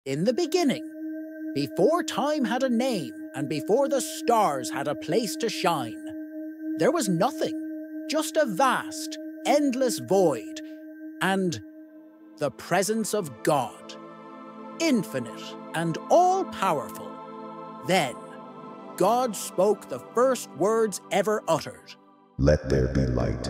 In the beginning, before time had a name and before the stars had a place to shine, there was nothing, just a vast, endless void, and the presence of God, infinite and all-powerful. Then, God spoke the first words ever uttered. Let there be light.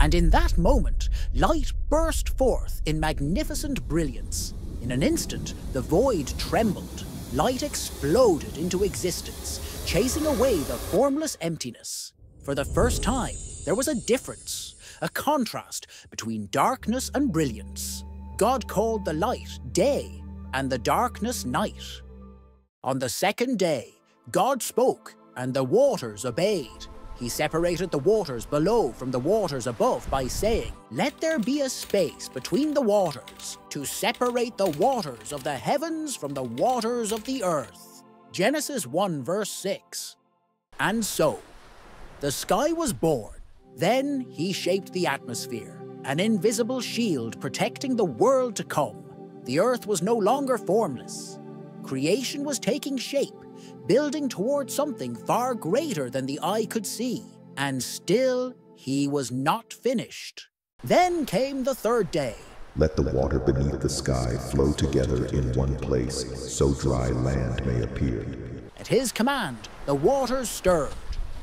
And in that moment, light burst forth in magnificent brilliance. In an instant, the void trembled. Light exploded into existence, chasing away the formless emptiness. For the first time, there was a difference, a contrast between darkness and brilliance. God called the light day and the darkness night. On the second day, God spoke and the waters obeyed. He separated the waters below from the waters above by saying, "Let there be a space between the waters to separate the waters of the heavens from the waters of the earth." Genesis 1 verse 6. And so, the sky was born. Then he shaped the atmosphere, an invisible shield protecting the world to come. The earth was no longer formless. Creation was taking shape, building towards something far greater than the eye could see. And still, he was not finished. Then came the third day. Let the water beneath the sky flow together in one place, so dry land may appear. At his command, the waters stirred,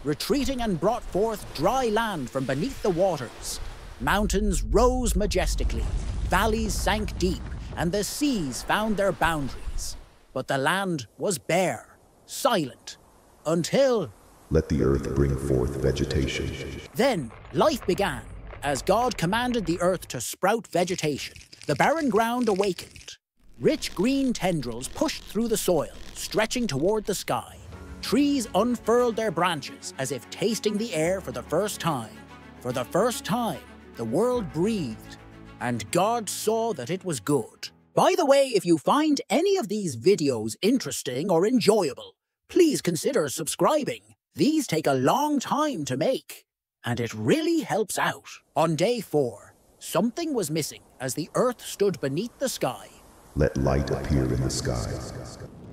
retreating and brought forth dry land from beneath the waters. Mountains rose majestically, valleys sank deep, and the seas found their boundaries. But the land was bare, silent, until... Let the earth bring forth vegetation. Then life began, as God commanded the earth to sprout vegetation. The barren ground awakened. Rich green tendrils pushed through the soil, stretching toward the sky. Trees unfurled their branches as if tasting the air for the first time. For the first time, the world breathed, and God saw that it was good. By the way, if you find any of these videos interesting or enjoyable, please consider subscribing. These take a long time to make, and it really helps out. On day 4, something was missing as the earth stood beneath the sky. Let light appear in the sky.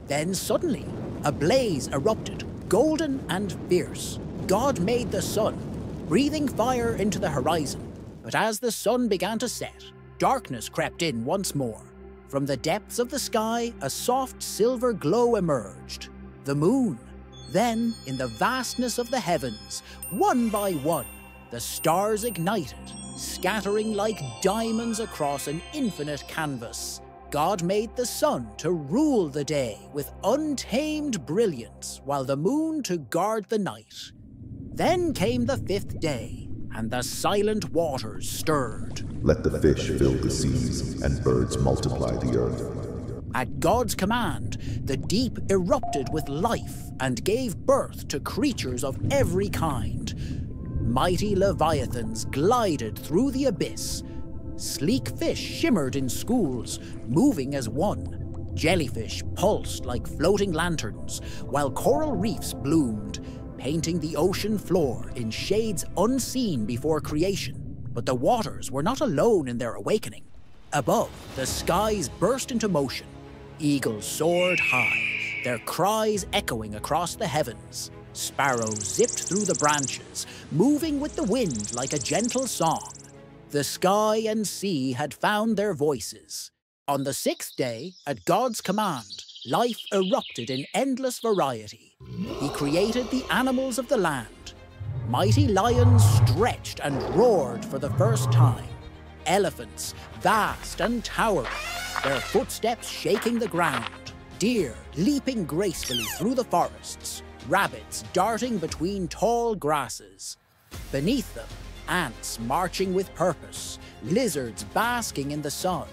Then suddenly, a blaze erupted, golden and fierce. God made the sun, breathing fire into the horizon. But as the sun began to set, darkness crept in once more. From the depths of the sky, a soft silver glow emerged. The moon. Then, in the vastness of the heavens, one by one, the stars ignited, scattering like diamonds across an infinite canvas. God made the sun to rule the day with untamed brilliance, while the moon to guard the night. Then came the 5th day, and the silent waters stirred. Let the fish fill the seas, and birds multiply the earth. At God's command, the deep erupted with life and gave birth to creatures of every kind. Mighty leviathans glided through the abyss. Sleek fish shimmered in schools, moving as one. Jellyfish pulsed like floating lanterns, while coral reefs bloomed, painting the ocean floor in shades unseen before creation. But the waters were not alone in their awakening. Above, the skies burst into motion. Eagles soared high, their cries echoing across the heavens. Sparrows zipped through the branches, moving with the wind like a gentle song. The sky and sea had found their voices. On the 6th day, at God's command, life erupted in endless variety. He created the animals of the land. Mighty lions stretched and roared for the first time. Elephants, vast and towering, their footsteps shaking the ground. Deer leaping gracefully through the forests. Rabbits darting between tall grasses. Beneath them, ants marching with purpose, lizards basking in the sun,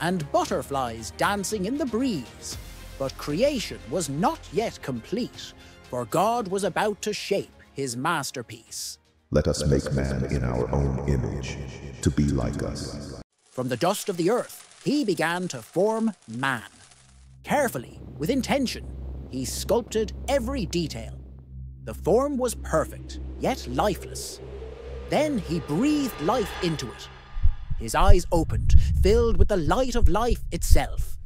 and butterflies dancing in the breeze. But creation was not yet complete, for God was about to shape his masterpiece. Let us make man in our own image, to be like us. From the dust of the earth, he began to form man. Carefully, with intention, he sculpted every detail. The form was perfect, yet lifeless. Then he breathed life into it. His eyes opened, filled with the light of life itself.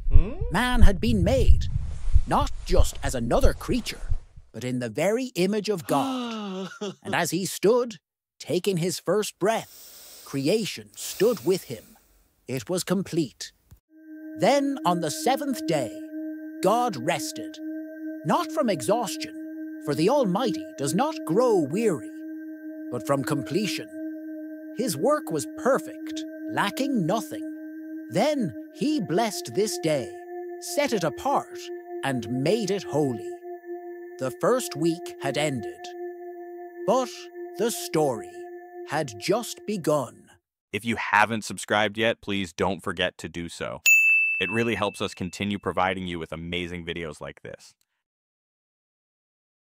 Man had been made, not just as another creature, but in the very image of God. And as he stood, taking his first breath, creation stood with him. It was complete. Then, on the seventh day, God rested, not from exhaustion, for the Almighty does not grow weary, but from completion. His work was perfect, lacking nothing. Then he blessed this day, set it apart, and made it holy. The first week had ended, but the story had just begun. If you haven't subscribed yet, please don't forget to do so. It really helps us continue providing you with amazing videos like this.